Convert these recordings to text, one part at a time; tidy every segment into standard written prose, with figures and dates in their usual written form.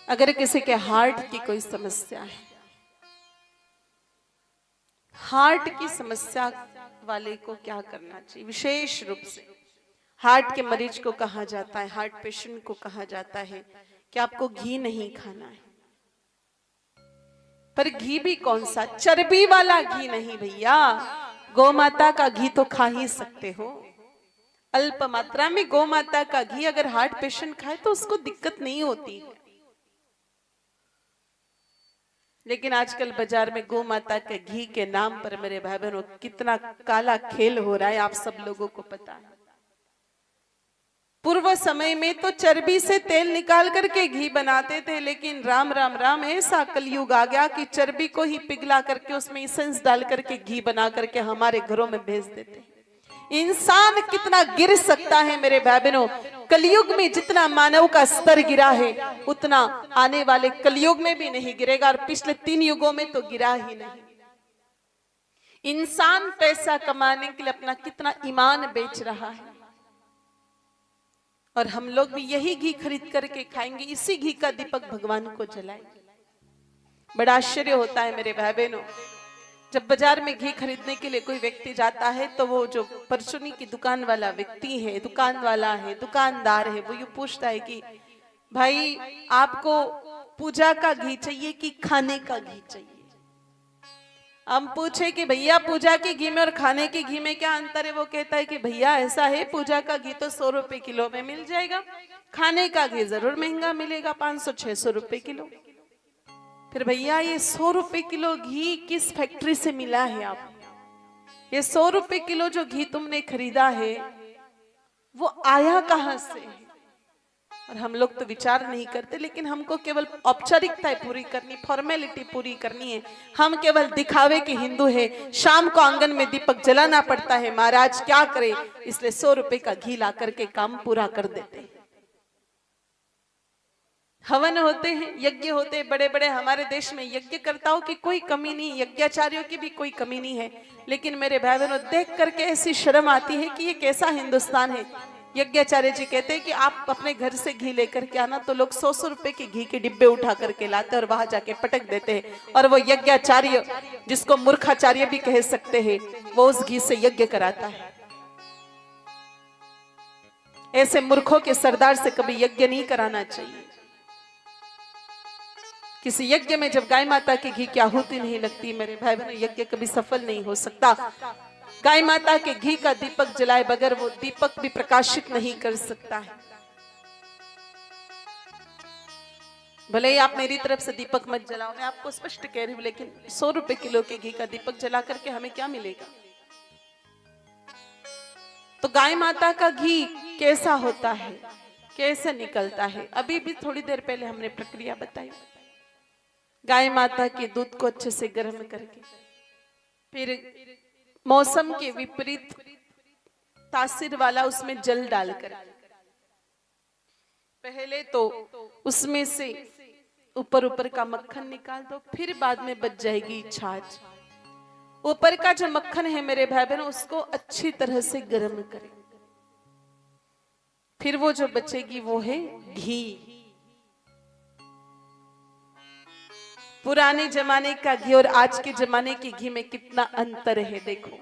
अगर किसी के हार्ट की कोई समस्या है, हार्ट की समस्या वाले को क्या करना चाहिए? विशेष रूप से हार्ट के मरीज को कहा जाता है, हार्ट पेशेंट को कहा जाता है कि आपको घी नहीं खाना है। पर घी भी कौन सा? चर्बी वाला घी नहीं भैया। गौ माता का घी तो खा ही सकते हो, अल्प मात्रा में गौ माता का घी अगर हार्ट पेशेंट खाए तो उसको दिक्कत नहीं होती है। लेकिन आजकल बाजार में गौ माता के घी के नाम पर मेरे भाई बहनों कितना काला खेल हो रहा है, आप सब लोगों को पता है। पूर्व समय में तो चर्बी से तेल निकाल करके घी बनाते थे, लेकिन राम राम राम ऐसा कलयुग आ गया कि चर्बी को ही पिघला करके उसमें एसेंस डाल करके घी बना करके हमारे घरों में भेज देते। इंसान कितना गिर सकता है मेरे भाई बहनों। कलयुग में जितना मानव का स्तर गिरा है उतना आने वाले कलयुग में भी नहीं गिरेगा, और पिछले 3 युगों में तो गिरा ही नहीं। इंसान पैसा कमाने के लिए अपना कितना ईमान बेच रहा है, और हम लोग भी यही घी खरीद करके खाएंगे, इसी घी का दीपक भगवान को जलाएंगे। बड़ा आश्चर्य होता है मेरे भाई बहनों, जब बाजार में घी खरीदने के लिए कोई व्यक्ति जाता है तो वो जो परचूनी की दुकान वाला व्यक्ति है, दुकान वाला है, दुकानदार है, वो यूं पूछता है कि भाई आपको पूजा का घी चाहिए कि खाने का घी चाहिए? हम पूछे कि भैया पूजा के घी में और खाने के घी में क्या अंतर है? वो कहता है कि भैया ऐसा है, पूजा का घी तो 100 रुपए किलो में मिल जाएगा, खाने का घी जरूर महंगा मिलेगा, 500-600 रुपए किलो। फिर भैया ये 100 रुपए किलो घी किस फैक्ट्री से मिला है? आप ये 100 रुपए किलो जो घी तुमने खरीदा है वो आया कहां से? और हम लोग तो विचार नहीं करते, लेकिन हमको केवल औपचारिकताएं पूरी करनी, फॉर्मेलिटी पूरी करनी है। हम केवल दिखावे के हिंदू है, शाम को आंगन में दीपक जलाना पड़ता है, महाराज क्या करे, इसलिए 100 रुपए का घी ला करके काम पूरा कर देते हैं। हवन होते हैं, यज्ञ होते हैं बड़े बड़े, हमारे देश में यज्ञकर्ताओं की कोई कमी नहीं, यज्ञाचार्यों की भी कोई कमी नहीं है। लेकिन मेरे भाई बहनों देख करके ऐसी शर्म आती है कि ये कैसा हिंदुस्तान है। यज्ञाचार्य जी कहते हैं कि आप अपने घर से घी लेकर के आना, तो लोग 100 रुपए के घी के डिब्बे उठा करके लाते और वहां जाके पटक देते हैं, और वो यज्ञाचार्य जिसको मूर्खाचार्य भी कह सकते हैं, वो उस घी से यज्ञ कराता है। ऐसे मूर्खों के सरदार से कभी यज्ञ नहीं कराना चाहिए। किसी यज्ञ में जब गाय माता के घी की आहुति नहीं लगती मेरे भाई बहनों, यज्ञ कभी सफल नहीं हो सकता। गाय माता के घी का दीपक जलाए बगैर वो दीपक भी प्रकाशित नहीं कर सकता है। भले ही आप मेरी तरफ से दीपक मत जलाओ, मैं आपको स्पष्ट कह रही हूं, लेकिन 100 रुपए किलो के घी का दीपक जला करके हमें क्या मिलेगा? तो गाय माता का घी कैसा होता है, कैसे निकलता है? अभी भी थोड़ी देर पहले हमने प्रक्रिया बताई। गाय माता के दूध को अच्छे से गर्म करके, फिर मौसम के विपरीत तासीर वाला उसमें जल डालकर, पहले तो उसमें से ऊपर ऊपर का मक्खन निकाल दो, फिर बाद में बच जाएगी छाछ। ऊपर का जो मक्खन है मेरे भाई बहनों उसको अच्छी तरह से गर्म करें, फिर वो जो बचेगी वो है घी। पुराने जमाने का घी और आज के जमाने के घी में कितना अंतर है देखो।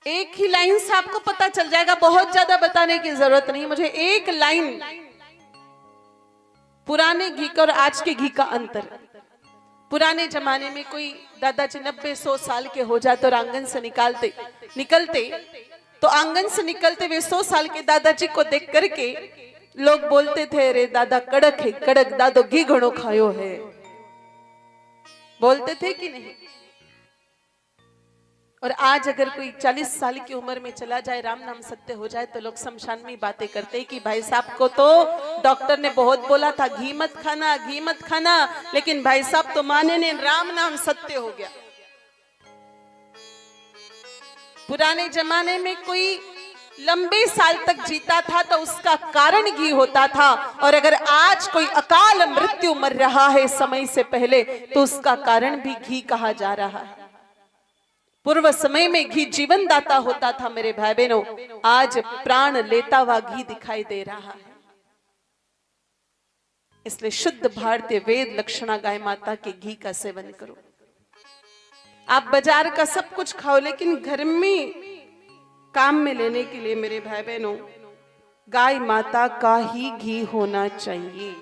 एक ही लाइन से आपको पता चल जाएगा, बहुत ज्यादा बताने की जरूरत नहीं मुझे। एक लाइन पुराने घी का और आज के घी का अंतर। पुराने जमाने में कोई दादाजी 90-100 साल के हो जाते और आंगन से निकलते तो आंगन से निकलते हुए 100 साल के दादाजी को देख करके लोग बोलते थे, अरे दादा कड़क है, कड़क दादो घी घणो खायो है, बोलते थे कि नहीं? और आज अगर कोई 40 साल की उम्र में चला जाए, राम नाम सत्य हो जाए, तो लोग शमशान में बातें करते हैं कि भाई साहब को तो डॉक्टर ने बहुत बोला था घी मत खाना, घी मत खाना, लेकिन भाई साहब तो माने ने, राम नाम सत्य हो गया। पुराने जमाने में कोई लंबे साल तक जीता था तो उसका कारण घी होता था, और अगर आज कोई अकाल मृत्यु मर रहा है समय से पहले तो उसका कारण भी घी कहा जा रहा है। पूर्व समय में घी जीवन दाता होता था मेरे भाई बहनों, आज प्राण लेता हुआ घी दिखाई दे रहा है। इसलिए शुद्ध भारतीय वेद लक्षणा गाय माता के घी का सेवन करो। आप बाजार का सब कुछ खाओ, लेकिन घर में काम में लेने के लिए मेरे भाई बहनों गाय माता का ही घी होना चाहिए।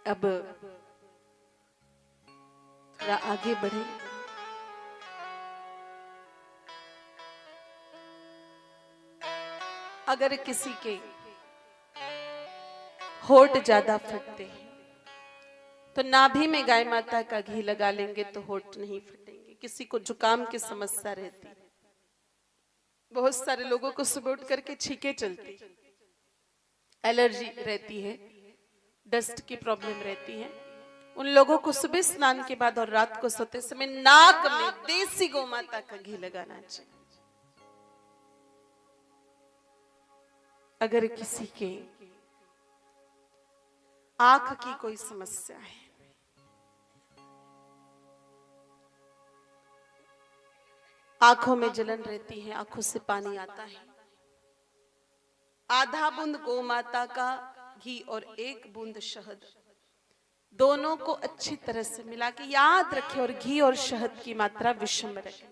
अब थोड़ा आगे बढ़े। अगर किसी के होठ ज्यादा फटते हैं तो नाभि में गाय माता का घी लगा लेंगे तो होठ नहीं फटेंगे। किसी को जुकाम की समस्या रहती, बहुत सारे लोगों को सुबह उठ करके छींके चलती, एलर्जी रहती है, डस्ट की प्रॉब्लम रहती है, उन लोगों को सुबह स्नान के बाद और रात को सोते समय नाक में देसी गौ माता का घी लगाना चाहिए। अगर किसी के आंख की कोई समस्या है, आंखों में जलन रहती है, आंखों से पानी आता है, आधा बूंद गौ माता का घी और 1 बूंद शहद, दोनों को अच्छी तरह से मिला के याद रखें। और घी और शहद की मात्रा विषम रखें।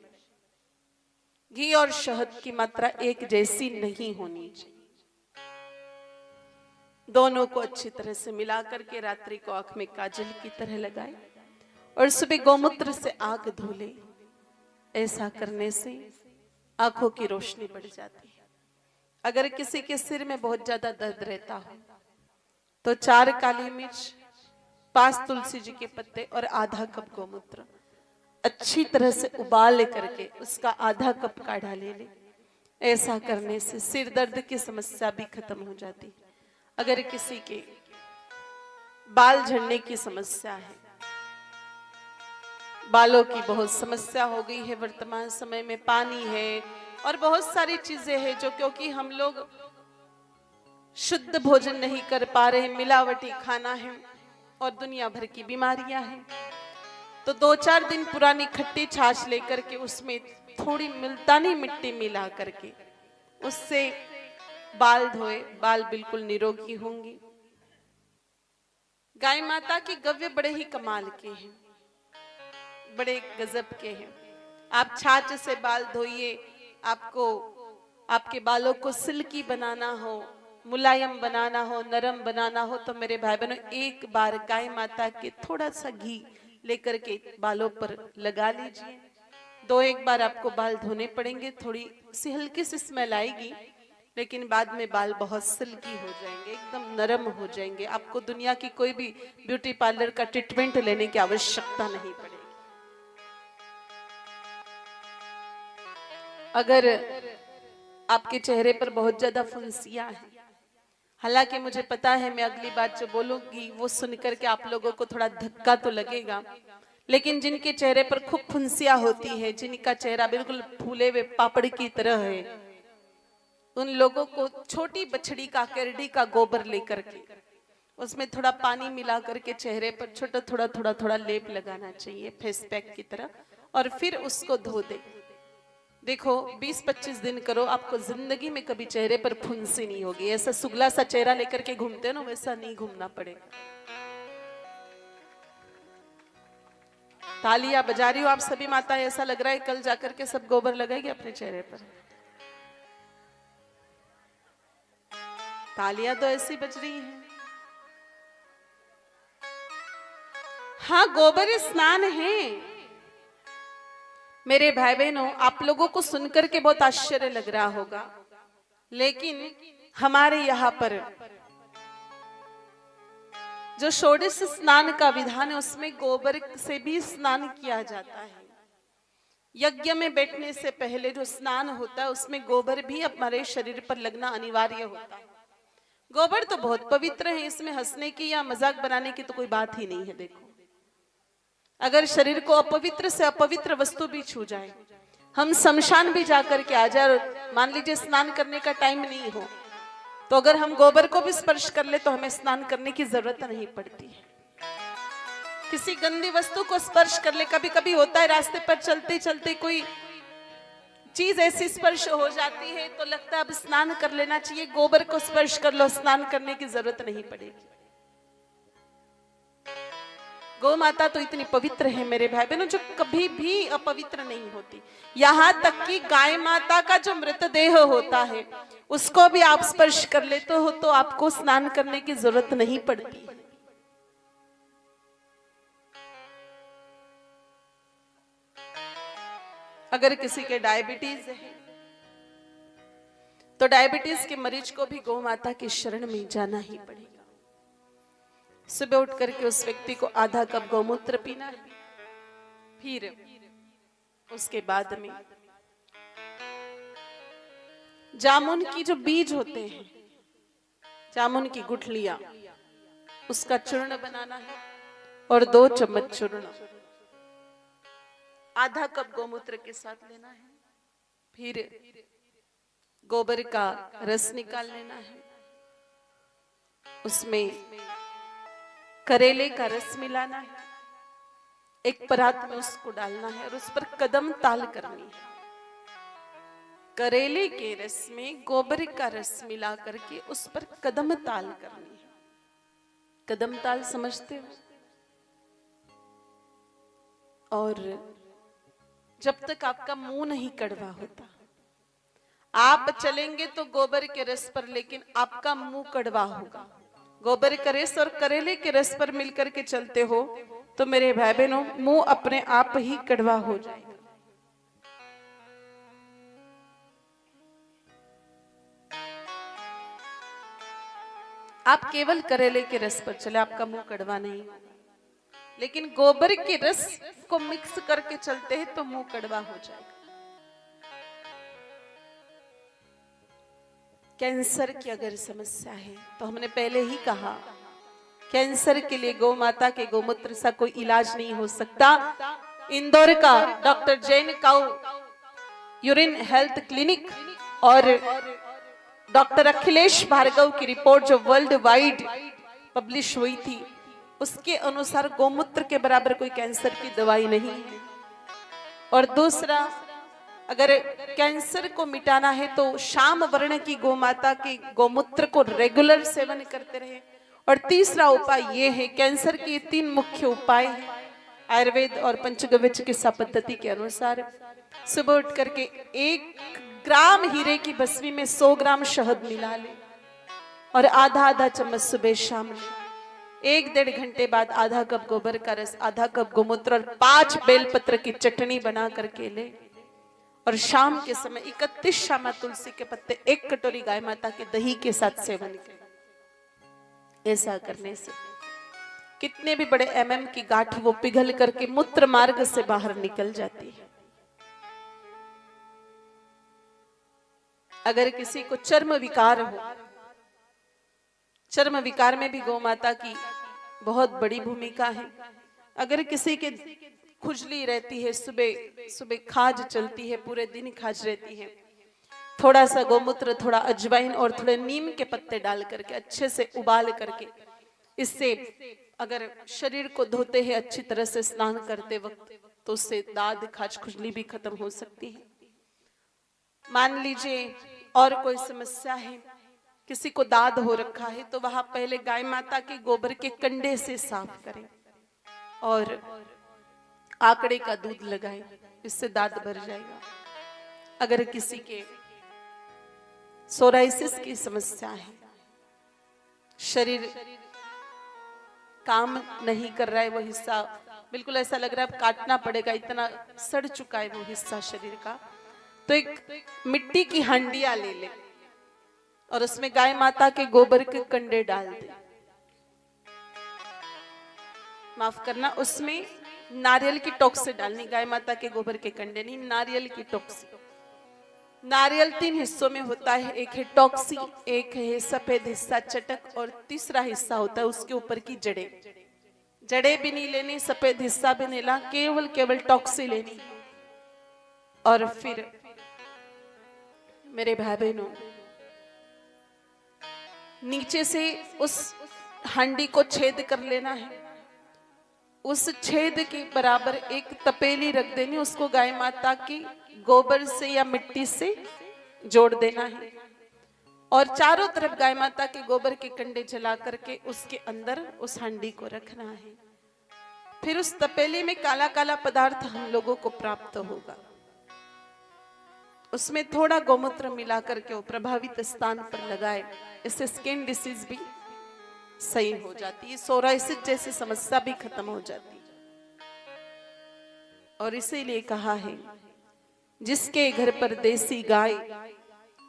घी और शहद की मात्रा एक जैसी नहीं होनी चाहिए। दोनों को अच्छी तरह से मिला करके रात्रि को आंख में काजल की तरह लगाए और सुबह गौमूत्र से आंख धो ले। ऐसा करने से आंखों की रोशनी बढ़ जाती है। अगर किसी के सिर में बहुत ज्यादा दर्द रहता हो तो 4 काली मिर्च, 5 तुलसी जी के पत्ते और आधा कप गौमूत्र अच्छी तरह से उबाल करके उसका आधा कप काढ़ा ले ले। ऐसा करने से सिर दर्द की समस्या भी खत्म हो जाती है। अगर किसी के बाल झड़ने की समस्या है, बालों की बहुत समस्या हो गई है वर्तमान समय में, पानी है और बहुत सारी चीजें हैं जो क्योंकि हम लोग शुद्ध भोजन नहीं कर पा रहे, मिलावटी खाना है और दुनिया भर की बीमारियां हैं, तो 2-4 दिन पुरानी खट्टी छाछ लेकर के उसमें थोड़ी मुल्तानी मिट्टी मिला करके उससे बाल धोए, बाल बिल्कुल निरोगी होंगे। गाय माता की गव्य बड़े ही कमाल के हैं, बड़े गजब के हैं। आप छाछ से बाल धोइए, आपको आपके बालों को सिल्की बनाना हो, मुलायम बनाना हो, नरम बनाना हो तो मेरे भाई बहनों एक बार गाय माता के थोड़ा सा घी लेकर के बालों पर लगा लीजिए। 2-1 बार आपको बाल धोने पड़ेंगे, थोड़ी सी हल्की सी स्मेल आएगी, लेकिन बाद में बाल बहुत सिल्की हो जाएंगे, एकदम नरम हो जाएंगे। आपको दुनिया की कोई भी ब्यूटी पार्लर का ट्रीटमेंट लेने की आवश्यकता नहीं पड़ेगी। अगर आपके चेहरे पर बहुत ज्यादा फुंसियां हैं, हालांकि मुझे पता है मैं अगली बात जो बोलूंगी वो सुनकर के आप लोगों को थोड़ा धक्का तो लगेगा, लेकिन जिनके चेहरे पर खूब फुंसियां होती है, जिनका चेहरा बिल्कुल फूले हुए पापड़ की तरह है, उन लोगों को छोटी बछड़ी का, केरडी का गोबर लेकर के उसमें थोड़ा पानी मिला करके चेहरे पर छोटा थोड़ा थोड़ा लेप लगाना चाहिए फेस पैक की तरह, और फिर उसको धो दे। देखो 20-25 दिन करो, आपको जिंदगी में कभी चेहरे पर फुंसी नहीं होगी। ऐसा सुगला सा चेहरा लेकर के घूमते हो ना, वैसा नहीं घूमना पड़ेगा। तालियां बजा रही हो आप सभी माताएं, ऐसा लग रहा है कल जाकर के सब गोबर लगाएगी अपने चेहरे पर। तालियां तो ऐसी बज रही हैं। हाँ, गोबर स्नान है। मेरे भाई बहनों, आप लोगों को सुनकर के बहुत आश्चर्य लग रहा होगा, लेकिन हमारे यहाँ पर जो षोडश स्नान का विधान है उसमें गोबर से भी स्नान किया जाता है। यज्ञ में बैठने से पहले जो स्नान होता है उसमें गोबर भी हमारे शरीर पर लगना अनिवार्य होता है। गोबर तो बहुत पवित्र है, इसमें हंसने की या मजाक बनाने की तो कोई बात ही नहीं है। देखो, अगर शरीर को अपवित्र से अपवित्र वस्तु भी छू जाए, हम शमशान भी जाकर के आ जाए, मान लीजिए स्नान करने का टाइम नहीं हो, तो अगर हम गोबर को भी स्पर्श कर ले तो हमें स्नान करने की जरूरत नहीं पड़ती है। किसी गंदी वस्तु को स्पर्श कर ले, कभी कभी होता है रास्ते पर चलते चलते कोई चीज ऐसी स्पर्श हो जाती है तो लगता है अब स्नान कर लेना चाहिए, गोबर को स्पर्श कर लो, स्नान करने की जरूरत नहीं पड़ेगी। गौ माता तो इतनी पवित्र है मेरे भाई बहनों, जो कभी भी अपवित्र नहीं होती। यहां तक कि गाय माता का जो मृतदेह होता है उसको भी आप स्पर्श कर लेते हो तो आपको स्नान करने की जरूरत नहीं पड़ती। अगर किसी के डायबिटीज है तो डायबिटीज के मरीज को भी गौ माता की शरण में जाना ही पड़ेगा। सुबह उठ करके उस व्यक्ति को आधा कप गौमूत्र पीना है, फिर उसके बाद में जामुन की जो बीज होते हैं, जामुन की गुठलियां, उसका चूर्ण बनाना है और 2 चम्मच चूर्ण आधा कप गौमूत्र के साथ लेना है। फिर गोबर का रस निकाल लेना है, उसमें करेले का रस मिलाना है, एक परात में उसको डालना है और उस पर कदम ताल करनी है। करेले के रस में गोबर का रस मिला करके उस पर कदम ताल करनी है। कदम ताल समझते हो? और जब तक आपका मुंह नहीं कड़वा होता, आप चलेंगे तो गोबर के रस पर, लेकिन आपका मुंह कड़वा होगा। गोबर का रस और करेले के रस पर मिलकर के चलते हो तो मेरे भाई बहनों मुंह अपने आप ही कड़वा हो जाएगा। आप केवल करेले के रस पर चले, आपका मुंह कड़वा नहीं, लेकिन गोबर के रस को मिक्स करके चलते हैं तो मुंह कड़वा हो जाएगा। कैंसर की अगर समस्या है तो हमने पहले ही कहा, कैंसर के लिए गौ माता के गोमूत्र सा कोई इलाज नहीं हो सकता। इंदौर का doctor Jain cow urine health clinic और डॉक्टर अखिलेश भार्गव की रिपोर्ट जो वर्ल्ड वाइड पब्लिश हुई थी, उसके अनुसार गोमूत्र के बराबर कोई कैंसर की दवाई नहीं है। और दूसरा, अगर कैंसर को मिटाना है तो श्याम वर्ण की गोमाता के गोमूत्र को रेगुलर सेवन करते रहे। और तीसरा उपाय ये है, कैंसर के 3 मुख्य उपाय हैं आयुर्वेद और पंचगव्य चिकित्सा पद्धति के अनुसार। सुबह उठ करके 1 ग्राम हीरे की भस्मी में 100 ग्राम शहद मिला ले और आधा चम्मच सुबह शाम ले। 1-1.5 घंटे बाद आधा कप गोबर का रस, आधा कप गोमूत्र और 5 बेलपत्र की चटनी बना करके ले। और शाम के समय 31 श्यामा तुलसी के पत्ते 1 कटोरी गाय माता के दही के साथ सेवन करें। ऐसा करने से कितने भी बड़े MM की गांठ वो पिघल करके मूत्र मार्ग से बाहर निकल जाती है। अगर किसी को चर्म विकार हो, चर्म विकार में भी गौ माता की बहुत बड़ी भूमिका है। अगर किसी के खुजली रहती है, सुबह सुबह खाज चलती है, पूरे दिन खाज रहती है, थोड़ा सा गोमूत्र, थोड़ा अजवाइन और थोड़े नीम के पत्ते डाल करके अच्छे से उबाल करके, इससे अगर शरीर को धोते हैं अच्छी तरह से स्नान करते वक्त तो उससे दाद खाज खुजली भी खत्म हो सकती है। मान लीजिए और कोई समस्या है, किसी को दाद हो रखा है तो वहां पहले गाय माता के गोबर के कंडे से साफ करें और आकड़े का दूध लगाएं, इससे दाद भर जाएगा। अगर किसी के सोराइसिस की समस्या है, शरीर काम नहीं कर रहा है, वो हिस्सा बिल्कुल ऐसा लग रहा है काटना पड़ेगा, इतना सड़ चुका है वो हिस्सा शरीर का, तो एक मिट्टी की हांडिया ले ले और उसमें गाय माता के गोबर के कंडे डाल दे। माफ करना, उसमें नारियल की टोक्सी डालनी, गाय माता के गोबर के कंडे नहीं, नारियल की टोक्सी। नारियल 3 हिस्सों में होता है, एक है टोक्सी, एक है सफेद हिस्सा चटक और तीसरा हिस्सा होता है उसके ऊपर की जड़े। जड़े भी नहीं लेनी, सफेद हिस्सा भी नहीं लेना, केवल टोक्सी लेनी। और फिर मेरे भाई बहनों, नीचे से उस हांडी को छेद कर लेना है, उस छेद के बराबर एक तपेली रख देनी, उसको गाय माता की गोबर से या मिट्टी से जोड़ देना है और चारों तरफ गाय माता के गोबर के कंडे जला करके उसके अंदर उस हांडी को रखना है। फिर उस तपेले में काला काला पदार्थ हम लोगों को प्राप्त होगा। उसमें थोड़ा गौमूत्र मिला करके वो प्रभावित स्थान पर लगाए, इससे स्किन डिसीज भी सही हो जाती है, सोराइसिस जैसी समस्या भी खत्म हो जाती है। और इसीलिए कहा है जिसके घर पर देसी गाय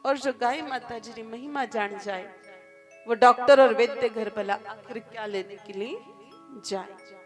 और जो गाय माता जी की महिमा जान जाए वो डॉक्टर और वैद्य घर भला आखिर क्या लेने के लिए जाए।